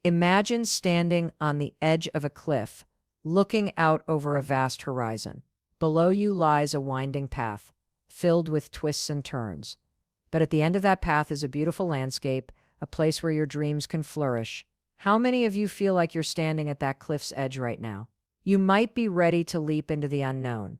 Imagine standing on the edge of a cliff, looking out over a vast horizon. Below you lies a winding path, filled with twists and turns. But at the end of that path is a beautiful landscape, a place where your dreams can flourish. How many of you feel like you're standing at that cliff's edge right now? You might be ready to leap into the unknown,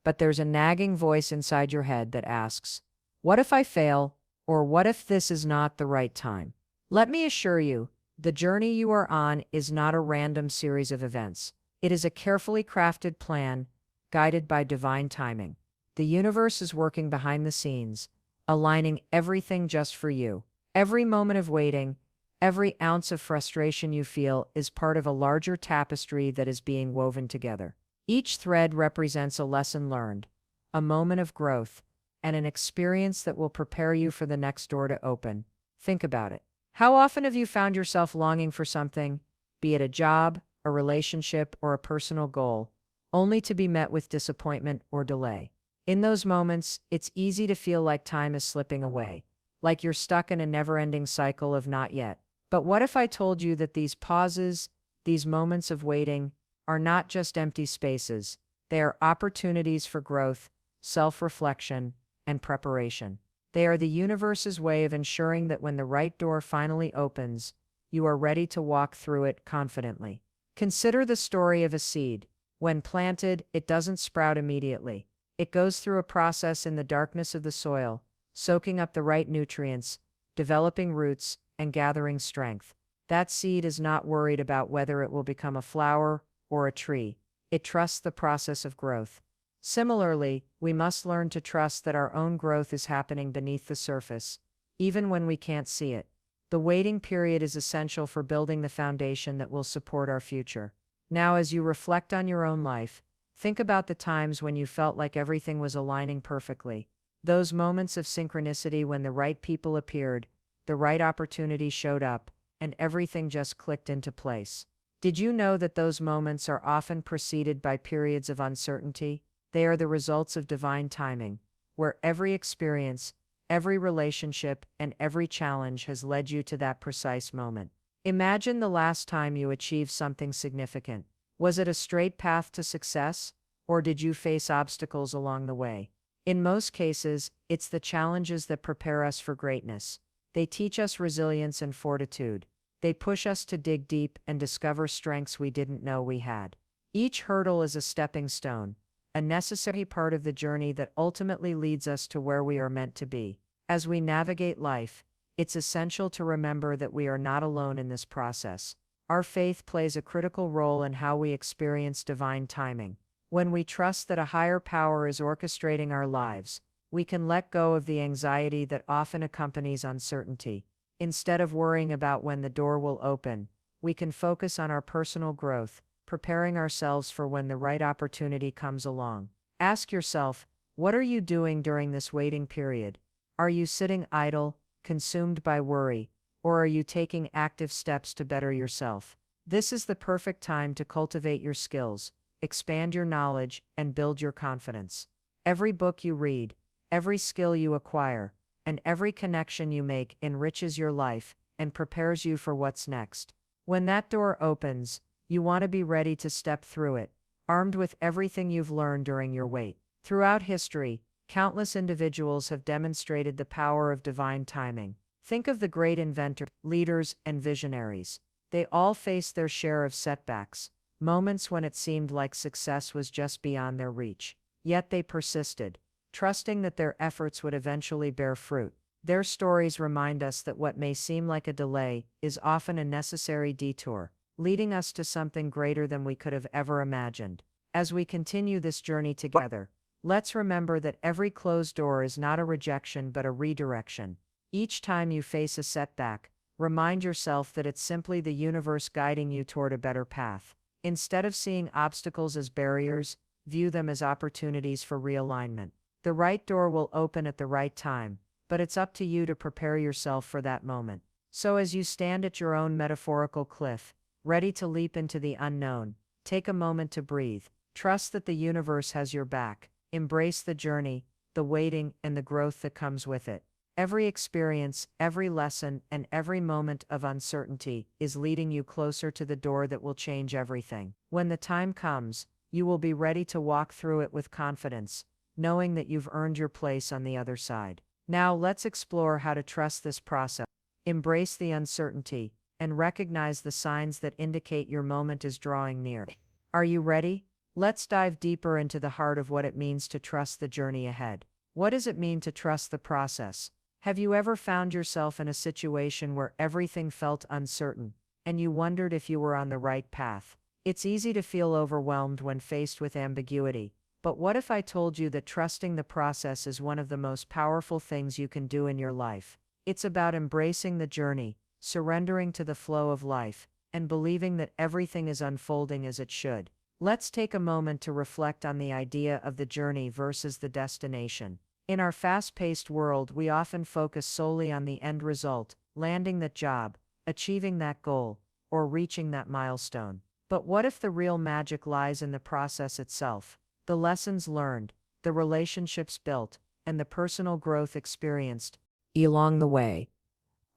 but there's a nagging voice inside your head that asks, what if I fail? Or what if this is not the right time? Let me assure you, the journey you are on is not a random series of events. It is a carefully crafted plan, guided by divine timing. The universe is working behind the scenes, aligning everything just for you. Every moment of waiting, every ounce of frustration you feel is part of a larger tapestry that is being woven together. Each thread represents a lesson learned, a moment of growth, and an experience that will prepare you for the next door to open. Think about it. How often have you found yourself longing for something, be it a job, a relationship, or a personal goal, only to be met with disappointment or delay? In those moments, it's easy to feel like time is slipping away, like you're stuck in a never-ending cycle of not yet. But what if I told you that these pauses, these moments of waiting, are not just empty spaces? They are opportunities for growth, self-reflection, and preparation. They are the universe's way of ensuring that when the right door finally opens, you are ready to walk through it confidently. Consider the story of a seed. When planted, it doesn't sprout immediately. It goes through a process in the darkness of the soil, soaking up the right nutrients, developing roots, and gathering strength. That seed is not worried about whether it will become a flower or a tree. It trusts the process of growth. Similarly, we must learn to trust that our own growth is happening beneath the surface, even when we can't see it. The waiting period is essential for building the foundation that will support our future. Now, as you reflect on your own life, think about the times when you felt like everything was aligning perfectly. Those moments of synchronicity when the right people appeared, the right opportunity showed up, and everything just clicked into place. Did you know that those moments are often preceded by periods of uncertainty? They are the results of divine timing, where every experience, every relationship, and every challenge has led you to that precise moment. Imagine the last time you achieved something significant. Was it a straight path to success, or did you face obstacles along the way? In most cases, it's the challenges that prepare us for greatness. They teach us resilience and fortitude. They push us to dig deep and discover strengths we didn't know we had. Each hurdle is a stepping stone, a necessary part of the journey that ultimately leads us to where we are meant to be. As we navigate life, it's essential to remember that we are not alone in this process. Our faith plays a critical role in how we experience divine timing. When we trust that a higher power is orchestrating our lives, we can let go of the anxiety that often accompanies uncertainty. Instead of worrying about when the door will open, we can focus on our personal growth, preparing ourselves for when the right opportunity comes along. Ask yourself, what are you doing during this waiting period? Are you sitting idle, consumed by worry, or are you taking active steps to better yourself? This is the perfect time to cultivate your skills, expand your knowledge, and build your confidence. Every book you read, every skill you acquire, and every connection you make enriches your life and prepares you for what's next. When that door opens, you want to be ready to step through it, armed with everything you've learned during your wait. Throughout history, countless individuals have demonstrated the power of divine timing. Think of the great inventors, leaders, and visionaries. They all faced their share of setbacks, moments when it seemed like success was just beyond their reach. Yet they persisted, trusting that their efforts would eventually bear fruit. Their stories remind us that what may seem like a delay is often a necessary detour, leading us to something greater than we could have ever imagined. As we continue this journey together, let's remember that every closed door is not a rejection but a redirection. Each time you face a setback, remind yourself that it's simply the universe guiding you toward a better path. Instead of seeing obstacles as barriers, view them as opportunities for realignment. The right door will open at the right time, but it's up to you to prepare yourself for that moment. So as you stand at your own metaphorical cliff, ready to leap into the unknown, take a moment to breathe. Trust that the universe has your back. Embrace the journey, the waiting, and the growth that comes with it. Every experience, every lesson, and every moment of uncertainty is leading you closer to the door that will change everything. When the time comes, you will be ready to walk through it with confidence, knowing that you've earned your place on the other side. Now let's explore how to trust this process. Embrace the uncertainty and recognize the signs that indicate your moment is drawing near. Are you ready? Let's dive deeper into the heart of what it means to trust the journey ahead. What does it mean to trust the process? Have you ever found yourself in a situation where everything felt uncertain, and you wondered if you were on the right path? It's easy to feel overwhelmed when faced with ambiguity, but what if I told you that trusting the process is one of the most powerful things you can do in your life? It's about embracing the journey, surrendering to the flow of life, and believing that everything is unfolding as it should. Let's take a moment to reflect on the idea of the journey versus the destination. In our fast-paced world, we often focus solely on the end result, landing that job, achieving that goal, or reaching that milestone. But what if the real magic lies in the process itself? The lessons learned, the relationships built, and the personal growth experienced along the way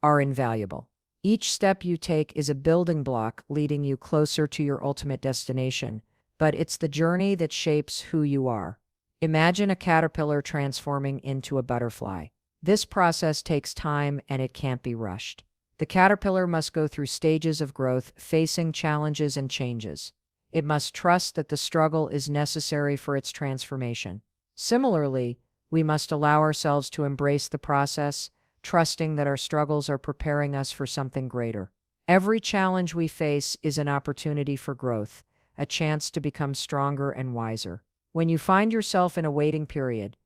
are invaluable. Each step you take is a building block leading you closer to your ultimate destination, but it's the journey that shapes who you are. Imagine a caterpillar transforming into a butterfly. This process takes time and it can't be rushed. The caterpillar must go through stages of growth, facing challenges and changes. It must trust that the struggle is necessary for its transformation. Similarly, we must allow ourselves to embrace the process, trusting that our struggles are preparing us for something greater. Every challenge we face is an opportunity for growth, a chance to become stronger and wiser. When you find yourself in a waiting period,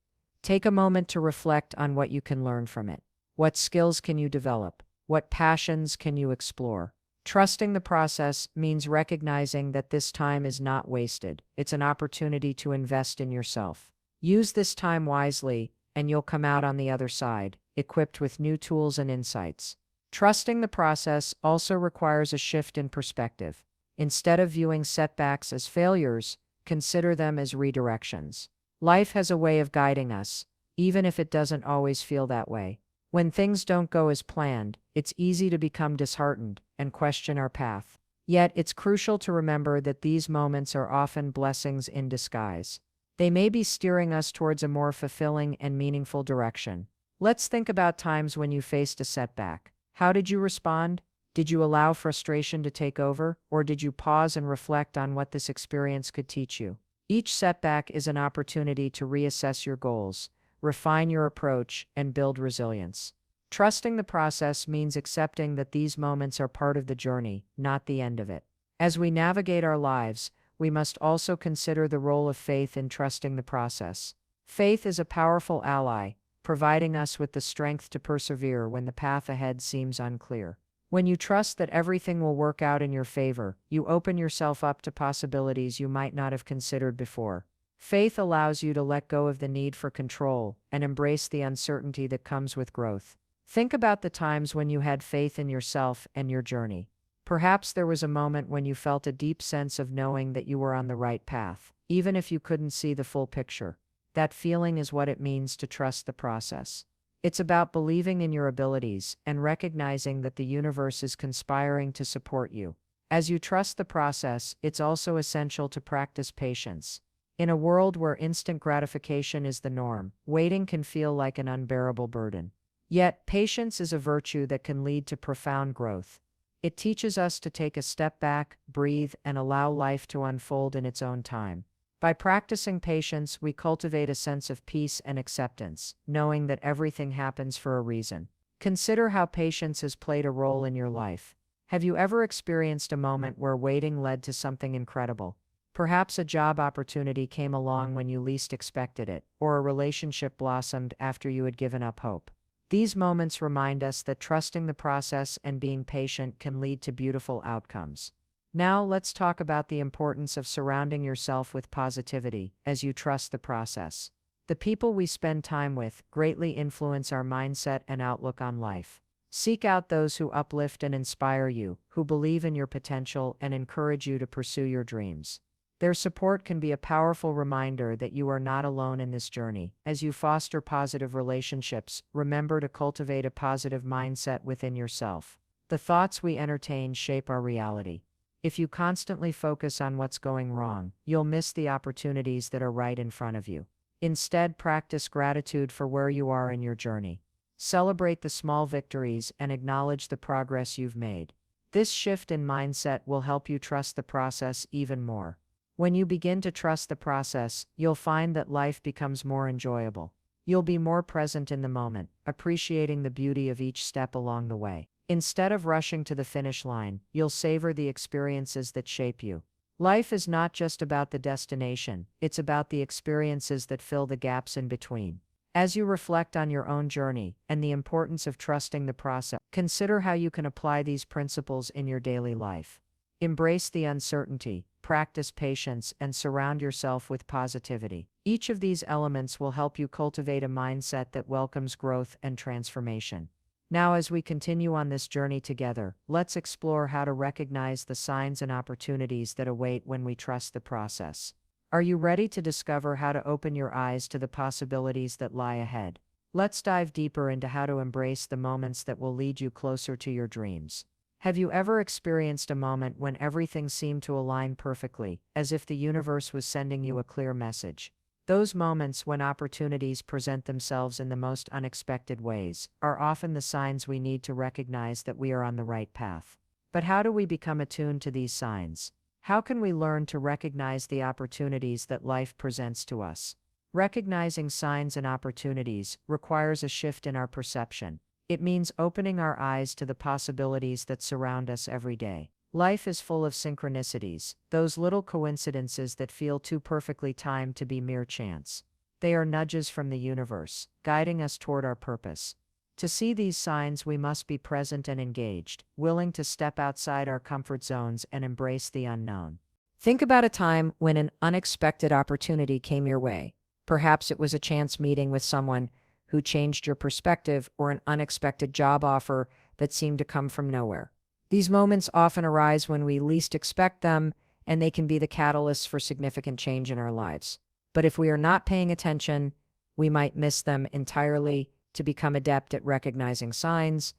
take a moment to reflect on what you can learn from it. What skills can you develop? What passions can you explore? Trusting the process means recognizing that this time is not wasted. It's an opportunity to invest in yourself. Use this time wisely, and you'll come out on the other side, equipped with new tools and insights. Trusting the process also requires a shift in perspective. Instead of viewing setbacks as failures, consider them as redirections. Life has a way of guiding us, even if it doesn't always feel that way. When things don't go as planned, it's easy to become disheartened and question our path. Yet, it's crucial to remember that these moments are often blessings in disguise. They may be steering us towards a more fulfilling and meaningful direction. Let's think about times when you faced a setback. How did you respond? Did you allow frustration to take over, or did you pause and reflect on what this experience could teach you? Each setback is an opportunity to reassess your goals, refine your approach, and build resilience. Trusting the process means accepting that these moments are part of the journey, not the end of it. As we navigate our lives, we must also consider the role of faith in trusting the process. Faith is a powerful ally, providing us with the strength to persevere when the path ahead seems unclear. When you trust that everything will work out in your favor, you open yourself up to possibilities you might not have considered before. Faith allows you to let go of the need for control and embrace the uncertainty that comes with growth. Think about the times when you had faith in yourself and your journey. Perhaps there was a moment when you felt a deep sense of knowing that you were on the right path, even if you couldn't see the full picture. That feeling is what it means to trust the process. It's about believing in your abilities and recognizing that the universe is conspiring to support you. As you trust the process, it's also essential to practice patience. In a world where instant gratification is the norm, waiting can feel like an unbearable burden. Yet, patience is a virtue that can lead to profound growth. It teaches us to take a step back, breathe, and allow life to unfold in its own time. By practicing patience, we cultivate a sense of peace and acceptance, knowing that everything happens for a reason. Consider how patience has played a role in your life. Have you ever experienced a moment where waiting led to something incredible? Perhaps a job opportunity came along when you least expected it, or a relationship blossomed after you had given up hope. These moments remind us that trusting the process and being patient can lead to beautiful outcomes. Now let's talk about the importance of surrounding yourself with positivity as you trust the process. The people we spend time with greatly influence our mindset and outlook on life. Seek out those who uplift and inspire you, who believe in your potential and encourage you to pursue your dreams. Their support can be a powerful reminder that you are not alone in this journey. As you foster positive relationships, remember to cultivate a positive mindset within yourself. The thoughts we entertain shape our reality. If you constantly focus on what's going wrong, you'll miss the opportunities that are right in front of you. Instead, practice gratitude for where you are in your journey. Celebrate the small victories and acknowledge the progress you've made. This shift in mindset will help you trust the process even more. When you begin to trust the process, you'll find that life becomes more enjoyable. You'll be more present in the moment, appreciating the beauty of each step along the way. Instead of rushing to the finish line, you'll savor the experiences that shape you. Life is not just about the destination, it's about the experiences that fill the gaps in between. As you reflect on your own journey and the importance of trusting the process, consider how you can apply these principles in your daily life. Embrace the uncertainty, practice patience, and surround yourself with positivity. Each of these elements will help you cultivate a mindset that welcomes growth and transformation. Now, as we continue on this journey together, let's explore how to recognize the signs and opportunities that await when we trust the process. Are you ready to discover how to open your eyes to the possibilities that lie ahead? Let's dive deeper into how to embrace the moments that will lead you closer to your dreams. Have you ever experienced a moment when everything seemed to align perfectly, as if the universe was sending you a clear message? Those moments when opportunities present themselves in the most unexpected ways are often the signs we need to recognize that we are on the right path. But how do we become attuned to these signs? How can we learn to recognize the opportunities that life presents to us? Recognizing signs and opportunities requires a shift in our perception. It means opening our eyes to the possibilities that surround us every day. Life is full of synchronicities, those little coincidences that feel too perfectly timed to be mere chance. They are nudges from the universe, guiding us toward our purpose. To see these signs, we must be present and engaged, willing to step outside our comfort zones and embrace the unknown. Think about a time when an unexpected opportunity came your way. Perhaps it was a chance meeting with someone who changed your perspective, or an unexpected job offer that seemed to come from nowhere. These moments often arise when we least expect them, and they can be the catalysts for significant change in our lives. But if we are not paying attention, we might miss them entirely. To become adept at recognizing signs,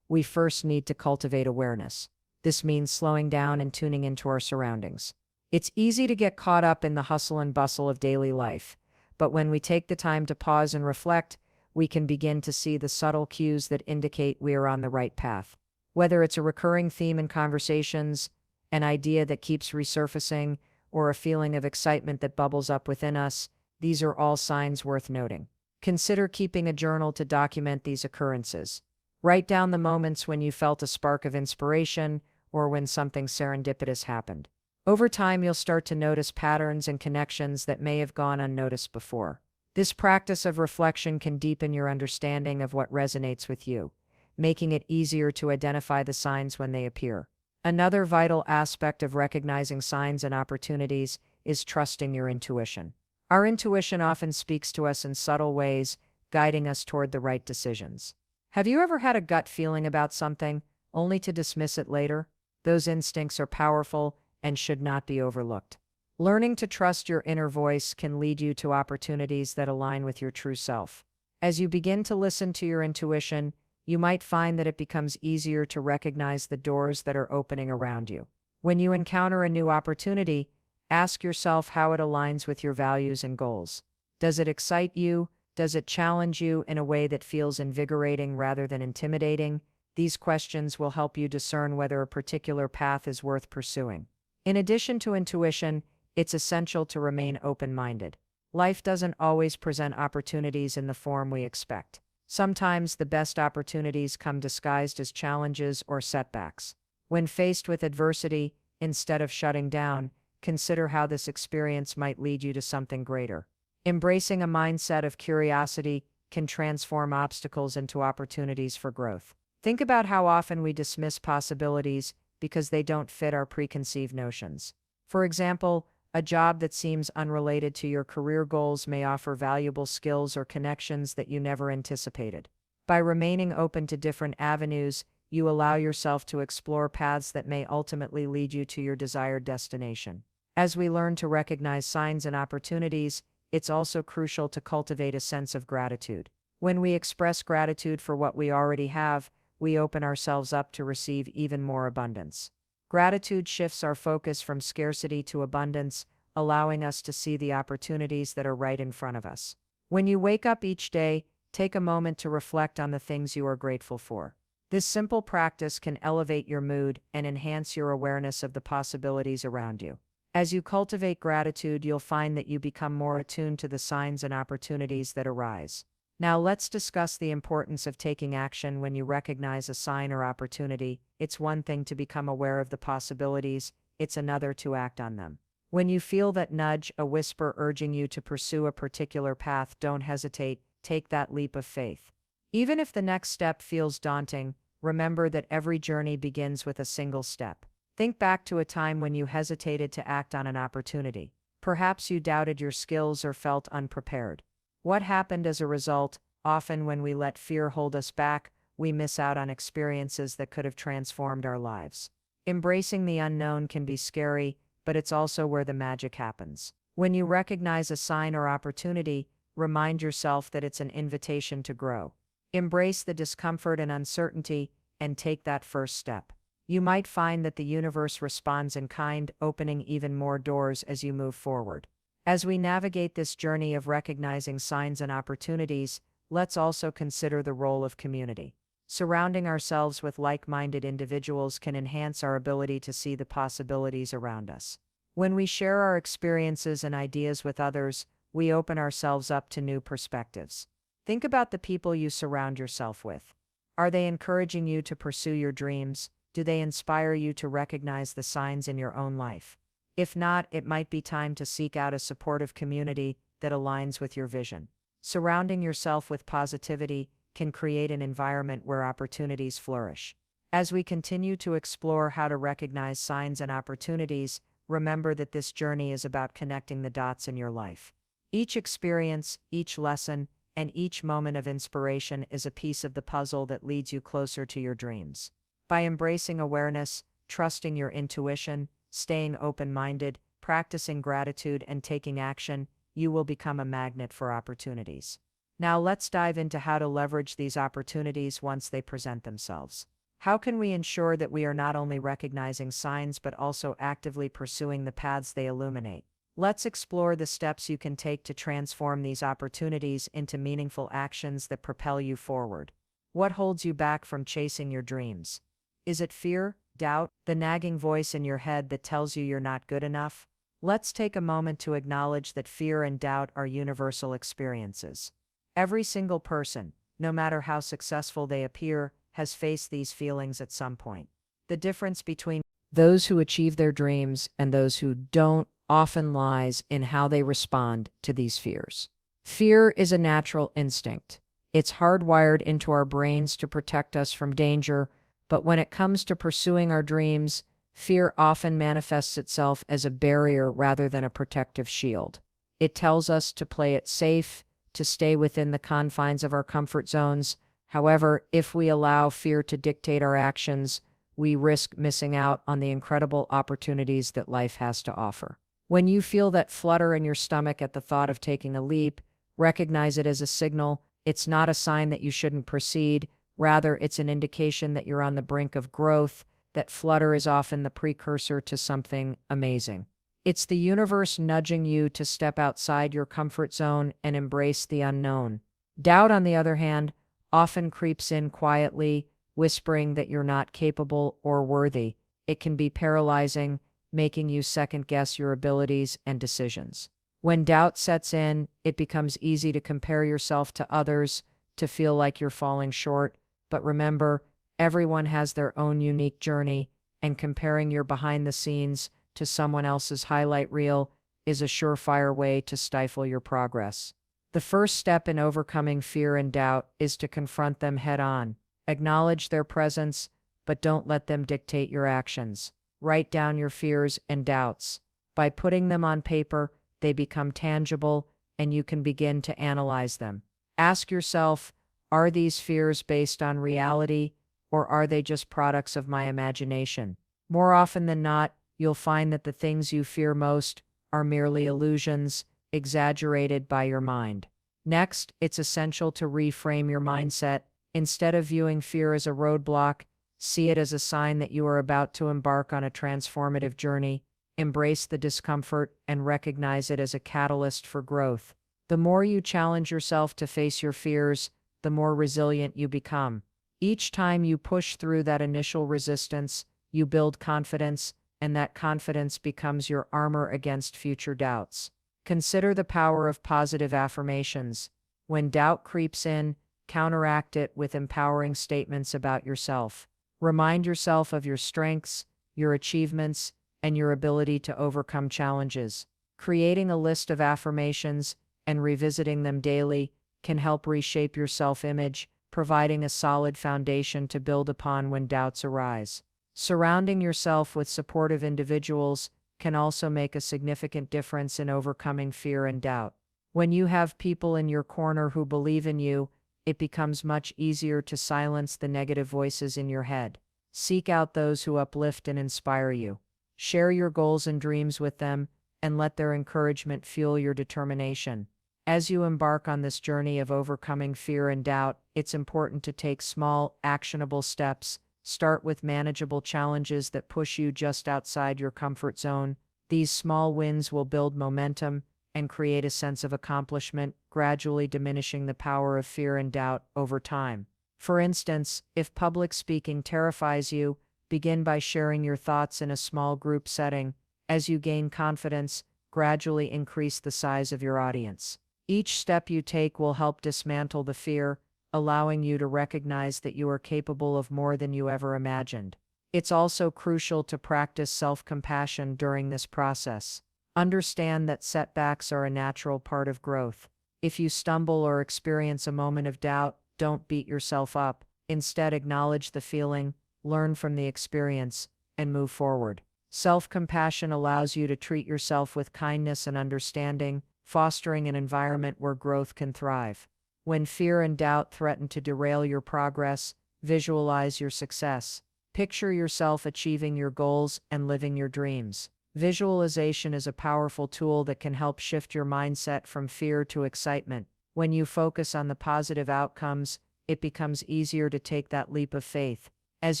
we first need to cultivate awareness. This means slowing down and tuning into our surroundings. It's easy to get caught up in the hustle and bustle of daily life, but when we take the time to pause and reflect, we can begin to see the subtle cues that indicate we are on the right path. Whether it's a recurring theme in conversations, an idea that keeps resurfacing, or a feeling of excitement that bubbles up within us, these are all signs worth noting. Consider keeping a journal to document these occurrences. Write down the moments when you felt a spark of inspiration or when something serendipitous happened. Over time, you'll start to notice patterns and connections that may have gone unnoticed before. This practice of reflection can deepen your understanding of what resonates with you, making it easier to identify the signs when they appear. Another vital aspect of recognizing signs and opportunities is trusting your intuition. Our intuition often speaks to us in subtle ways, guiding us toward the right decisions. Have you ever had a gut feeling about something, only to dismiss it later? Those instincts are powerful and should not be overlooked. Learning to trust your inner voice can lead you to opportunities that align with your true self. As you begin to listen to your intuition, you might find that it becomes easier to recognize the doors that are opening around you. When you encounter a new opportunity, ask yourself how it aligns with your values and goals. Does it excite you? Does it challenge you in a way that feels invigorating rather than intimidating? These questions will help you discern whether a particular path is worth pursuing. In addition to intuition, it's essential to remain open-minded. Life doesn't always present opportunities in the form we expect. Sometimes the best opportunities come disguised as challenges or setbacks. When faced with adversity, instead of shutting down, consider how this experience might lead you to something greater. Embracing a mindset of curiosity can transform obstacles into opportunities for growth. Think about how often we dismiss possibilities because they don't fit our preconceived notions. For example, a job that seems unrelated to your career goals may offer valuable skills or connections that you never anticipated. By remaining open to different avenues, you allow yourself to explore paths that may ultimately lead you to your desired destination. As we learn to recognize signs and opportunities, it's also crucial to cultivate a sense of gratitude. When we express gratitude for what we already have, we open ourselves up to receive even more abundance. Gratitude shifts our focus from scarcity to abundance, allowing us to see the opportunities that are right in front of us. When you wake up each day, take a moment to reflect on the things you are grateful for. This simple practice can elevate your mood and enhance your awareness of the possibilities around you. As you cultivate gratitude, you'll find that you become more attuned to the signs and opportunities that arise. Now let's discuss the importance of taking action when you recognize a sign or opportunity. It's one thing to become aware of the possibilities, it's another to act on them. When you feel that nudge, a whisper urging you to pursue a particular path, don't hesitate, take that leap of faith. Even if the next step feels daunting, remember that every journey begins with a single step. Think back to a time when you hesitated to act on an opportunity. Perhaps you doubted your skills or felt unprepared. What happened as a result? Often when we let fear hold us back, we miss out on experiences that could have transformed our lives. Embracing the unknown can be scary, but it's also where the magic happens. When you recognize a sign or opportunity, remind yourself that it's an invitation to grow. Embrace the discomfort and uncertainty, and take that first step. You might find that the universe responds in kind, opening even more doors as you move forward. As we navigate this journey of recognizing signs and opportunities, let's also consider the role of community. Surrounding ourselves with like-minded individuals can enhance our ability to see the possibilities around us. When we share our experiences and ideas with others, we open ourselves up to new perspectives. Think about the people you surround yourself with. Are they encouraging you to pursue your dreams? Do they inspire you to recognize the signs in your own life? If not, it might be time to seek out a supportive community that aligns with your vision. Surrounding yourself with positivity can create an environment where opportunities flourish. As we continue to explore how to recognize signs and opportunities, remember that this journey is about connecting the dots in your life. Each experience, each lesson, and each moment of inspiration is a piece of the puzzle that leads you closer to your dreams. By embracing awareness, trusting your intuition, staying open-minded, practicing gratitude, and taking action, you will become a magnet for opportunities. Now let's dive into how to leverage these opportunities once they present themselves. How can we ensure that we are not only recognizing signs but also actively pursuing the paths they illuminate? Let's explore the steps you can take to transform these opportunities into meaningful actions that propel you forward. What holds you back from chasing your dreams? Is it fear, doubt, the nagging voice in your head that tells you you're not good enough? Let's take a moment to acknowledge that fear and doubt are universal experiences. Every single person, no matter how successful they appear, has faced these feelings at some point. The difference between those who achieve their dreams and those who don't often lies in how they respond to these fears. Fear is a natural instinct. It's hardwired into our brains to protect us from danger, but when it comes to pursuing our dreams, fear often manifests itself as a barrier rather than a protective shield. It tells us to play it safe, to stay within the confines of our comfort zones. However, if we allow fear to dictate our actions, we risk missing out on the incredible opportunities that life has to offer. When you feel that flutter in your stomach at the thought of taking a leap, recognize it as a signal. It's not a sign that you shouldn't proceed. Rather, it's an indication that you're on the brink of growth. That flutter is often the precursor to something amazing. It's the universe nudging you to step outside your comfort zone and embrace the unknown. Doubt, on the other hand, often creeps in quietly, whispering that you're not capable or worthy. It can be paralyzing, making you second-guess your abilities and decisions. When doubt sets in, it becomes easy to compare yourself to others, to feel like you're falling short. But remember, everyone has their own unique journey, and comparing your behind the scenes to someone else's highlight reel is a surefire way to stifle your progress. The first step in overcoming fear and doubt is to confront them head on. Acknowledge their presence, but don't let them dictate your actions. Write down your fears and doubts. By putting them on paper, they become tangible, and you can begin to analyze them. Ask yourself, are these fears based on reality, or are they just products of my imagination? More often than not, you'll find that the things you fear most are merely illusions, exaggerated by your mind. Next, it's essential to reframe your mindset. Instead of viewing fear as a roadblock, see it as a sign that you are about to embark on a transformative journey. Embrace the discomfort and recognize it as a catalyst for growth. The more you challenge yourself to face your fears, the more resilient you become. Each time you push through that initial resistance, you build confidence, and that confidence becomes your armor against future doubts. Consider the power of positive affirmations. When doubt creeps in, counteract it with empowering statements about yourself. Remind yourself of your strengths, your achievements, and your ability to overcome challenges. Creating a list of affirmations and revisiting them daily can help reshape your self-image, providing a solid foundation to build upon when doubts arise. Surrounding yourself with supportive individuals can also make a significant difference in overcoming fear and doubt. When you have people in your corner who believe in you, it becomes much easier to silence the negative voices in your head. Seek out those who uplift and inspire you. Share your goals and dreams with them, and let their encouragement fuel your determination. As you embark on this journey of overcoming fear and doubt, it's important to take small, actionable steps. Start with manageable challenges that push you just outside your comfort zone. These small wins will build momentum and create a sense of accomplishment, gradually diminishing the power of fear and doubt over time. For instance, if public speaking terrifies you, begin by sharing your thoughts in a small group setting. As you gain confidence, gradually increase the size of your audience. Each step you take will help dismantle the fear, allowing you to recognize that you are capable of more than you ever imagined. It's also crucial to practice self-compassion during this process. Understand that setbacks are a natural part of growth. If you stumble or experience a moment of doubt, don't beat yourself up. Instead, acknowledge the feeling, learn from the experience, and move forward. Self-compassion allows you to treat yourself with kindness and understanding, fostering an environment where growth can thrive. When fear and doubt threaten to derail your progress, visualize your success. Picture yourself achieving your goals and living your dreams. Visualization is a powerful tool that can help shift your mindset from fear to excitement. When you focus on the positive outcomes, it becomes easier to take that leap of faith. As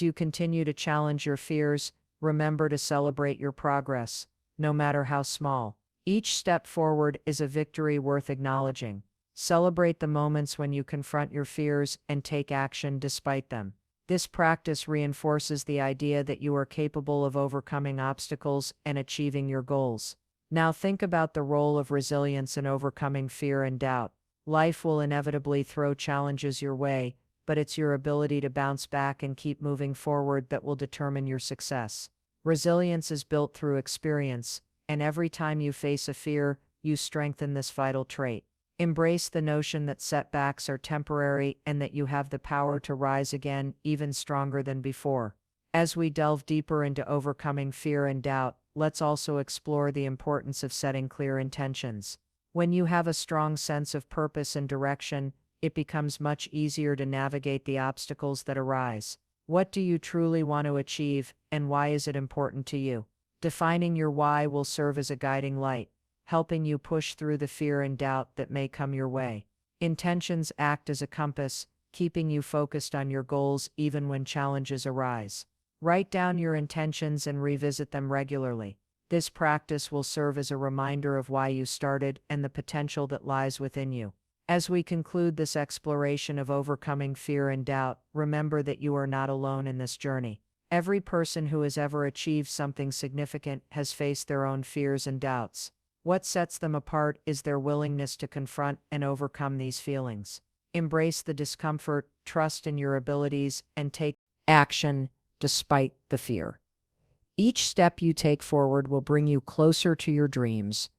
you continue to challenge your fears, remember to celebrate your progress, no matter how small. Each step forward is a victory worth acknowledging. Celebrate the moments when you confront your fears and take action despite them. This practice reinforces the idea that you are capable of overcoming obstacles and achieving your goals. Now think about the role of resilience in overcoming fear and doubt. Life will inevitably throw challenges your way, but it's your ability to bounce back and keep moving forward that will determine your success. Resilience is built through experience, and every time you face a fear, you strengthen this vital trait. Embrace the notion that setbacks are temporary and that you have the power to rise again, even stronger than before. As we delve deeper into overcoming fear and doubt, let's also explore the importance of setting clear intentions. When you have a strong sense of purpose and direction, it becomes much easier to navigate the obstacles that arise. What do you truly want to achieve, and why is it important to you? Defining your why will serve as a guiding light, helping you push through the fear and doubt that may come your way. Intentions act as a compass, keeping you focused on your goals even when challenges arise. Write down your intentions and revisit them regularly. This practice will serve as a reminder of why you started and the potential that lies within you. As we conclude this exploration of overcoming fear and doubt, remember that you are not alone in this journey. Every person who has ever achieved something significant has faced their own fears and doubts. What sets them apart is their willingness to confront and overcome these feelings. Embrace the discomfort, trust in your abilities, and take action despite the fear. Each step you take forward will bring you closer to your dreams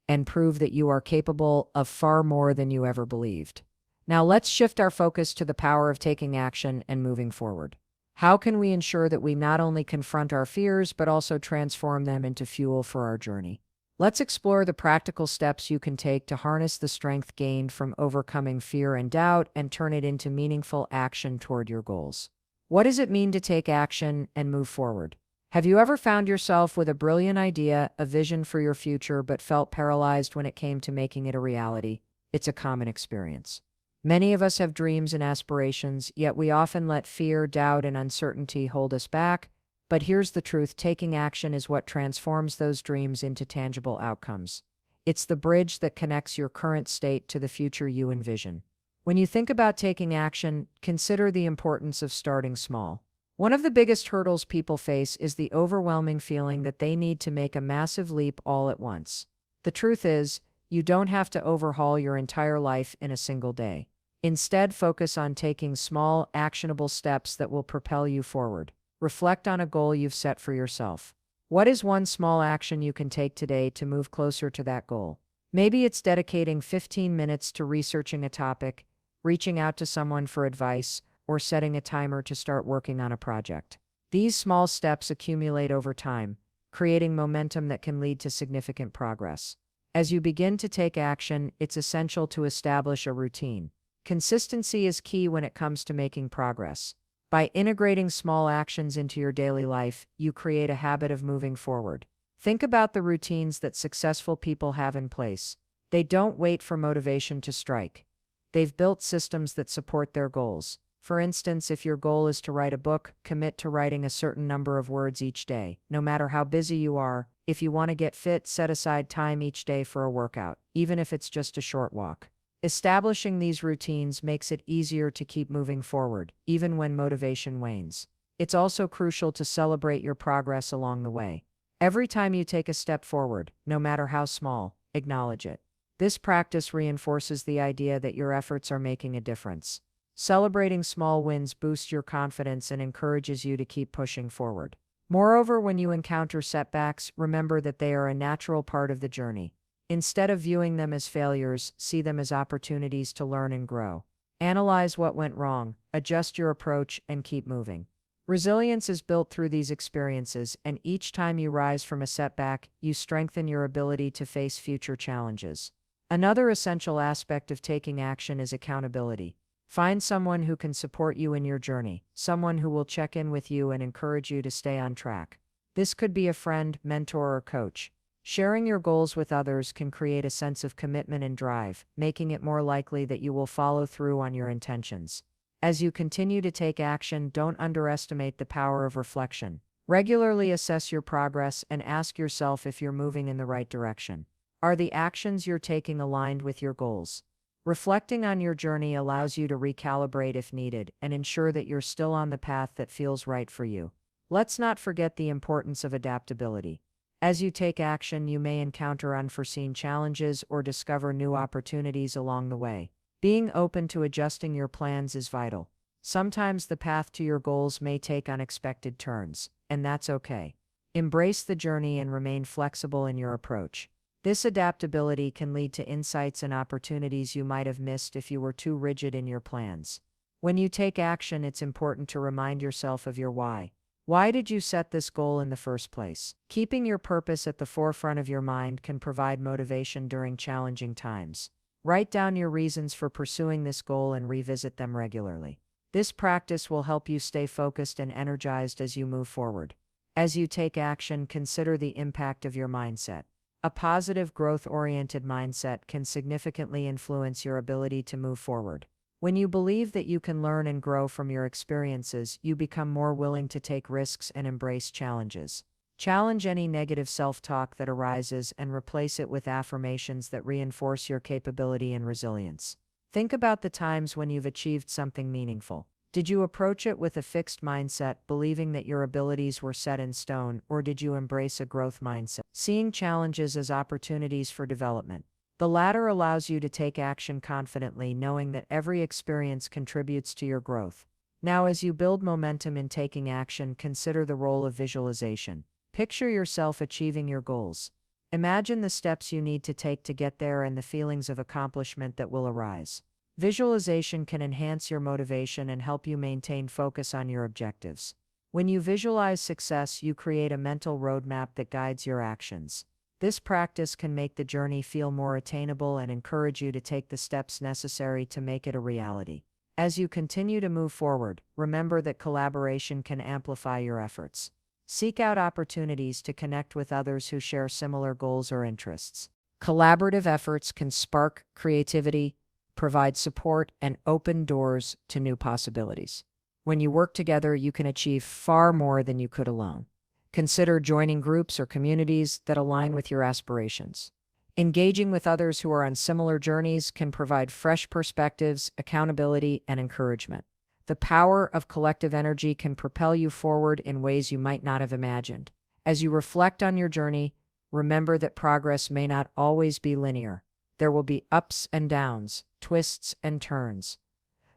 and prove that you are capable of far more than you ever believed. Now let's shift our focus to the power of taking action and moving forward. How can we ensure that we not only confront our fears, but also transform them into fuel for our journey? Let's explore the practical steps you can take to harness the strength gained from overcoming fear and doubt and turn it into meaningful action toward your goals. What does it mean to take action and move forward? Have you ever found yourself with a brilliant idea, a vision for your future, but felt paralyzed when it came to making it a reality? It's a common experience. Many of us have dreams and aspirations, yet we often let fear, doubt, and uncertainty hold us back. But here's the truth: taking action is what transforms those dreams into tangible outcomes. It's the bridge that connects your current state to the future you envision. When you think about taking action, consider the importance of starting small. One of the biggest hurdles people face is the overwhelming feeling that they need to make a massive leap all at once. The truth is, you don't have to overhaul your entire life in a single day. Instead, focus on taking small, actionable steps that will propel you forward. Reflect on a goal you've set for yourself. What is one small action you can take today to move closer to that goal? Maybe it's dedicating 15 minutes to researching a topic, reaching out to someone for advice, or setting a timer to start working on a project. These small steps accumulate over time, creating momentum that can lead to significant progress. As you begin to take action, it's essential to establish a routine. Consistency is key when it comes to making progress. By integrating small actions into your daily life, you create a habit of moving forward. Think about the routines that successful people have in place. They don't wait for motivation to strike. They've built systems that support their goals. For instance, if your goal is to write a book, commit to writing a certain number of words each day. No matter how busy you are, if you want to get fit, set aside time each day for a workout, even if it's just a short walk. Establishing these routines makes it easier to keep moving forward, even when motivation wanes. It's also crucial to celebrate your progress along the way. Every time you take a step forward, no matter how small, acknowledge it. This practice reinforces the idea that your efforts are making a difference. Celebrating small wins boosts your confidence and encourages you to keep pushing forward. Moreover, when you encounter setbacks, remember that they are a natural part of the journey. Instead of viewing them as failures, see them as opportunities to learn and grow. Analyze what went wrong, adjust your approach, and keep moving. Resilience is built through these experiences, and each time you rise from a setback, you strengthen your ability to face future challenges. Another essential aspect of taking action is accountability. Find someone who can support you in your journey, someone who will check in with you and encourage you to stay on track. This could be a friend, mentor, or coach. Sharing your goals with others can create a sense of commitment and drive, making it more likely that you will follow through on your intentions. As you continue to take action, don't underestimate the power of reflection. Regularly assess your progress and ask yourself if you're moving in the right direction. Are the actions you're taking aligned with your goals? Reflecting on your journey allows you to recalibrate if needed and ensure that you're still on the path that feels right for you. Let's not forget the importance of adaptability. As you take action, you may encounter unforeseen challenges or discover new opportunities along the way. Being open to adjusting your plans is vital. Sometimes the path to your goals may take unexpected turns, and that's okay. Embrace the journey and remain flexible in your approach. This adaptability can lead to insights and opportunities you might have missed if you were too rigid in your plans. When you take action, it's important to remind yourself of your why. Why did you set this goal in the first place? Keeping your purpose at the forefront of your mind can provide motivation during challenging times. Write down your reasons for pursuing this goal and revisit them regularly. This practice will help you stay focused and energized as you move forward. As you take action, consider the impact of your mindset. A positive, growth-oriented mindset can significantly influence your ability to move forward. When you believe that you can learn and grow from your experiences, you become more willing to take risks and embrace challenges. Challenge any negative self-talk that arises and replace it with affirmations that reinforce your capability and resilience. Think about the times when you've achieved something meaningful. Did you approach it with a fixed mindset, believing that your abilities were set in stone, or did you embrace a growth mindset, seeing challenges as opportunities for development? The latter allows you to take action confidently, knowing that every experience contributes to your growth. Now, as you build momentum in taking action, consider the role of visualization. Picture yourself achieving your goals. Imagine the steps you need to take to get there and the feelings of accomplishment that will arise. Visualization can enhance your motivation and help you maintain focus on your objectives. When you visualize success, you create a mental roadmap that guides your actions. This practice can make the journey feel more attainable and encourage you to take the steps necessary to make it a reality. As you continue to move forward, remember that collaboration can amplify your efforts. Seek out opportunities to connect with others who share similar goals or interests. Collaborative efforts can spark creativity, provide support, and open doors to new possibilities. When you work together, you can achieve far more than you could alone. Consider joining groups or communities that align with your aspirations. Engaging with others who are on similar journeys can provide fresh perspectives, accountability, and encouragement. The power of collective energy can propel you forward in ways you might not have imagined. As you reflect on your journey, remember that progress may not always be linear. There will be ups and downs, twists and turns.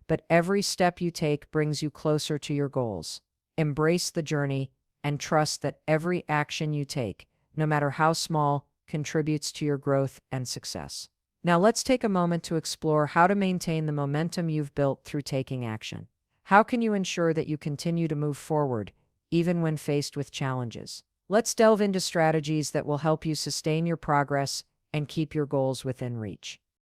But every step you take brings you closer to your goals. Embrace the journey and trust that every action you take, no matter how small, contributes to your growth and success. Now let's take a moment to explore how to maintain the momentum you've built through taking action. How can you ensure that you continue to move forward, even when faced with challenges? Let's delve into strategies that will help you sustain your progress and keep your goals within reach.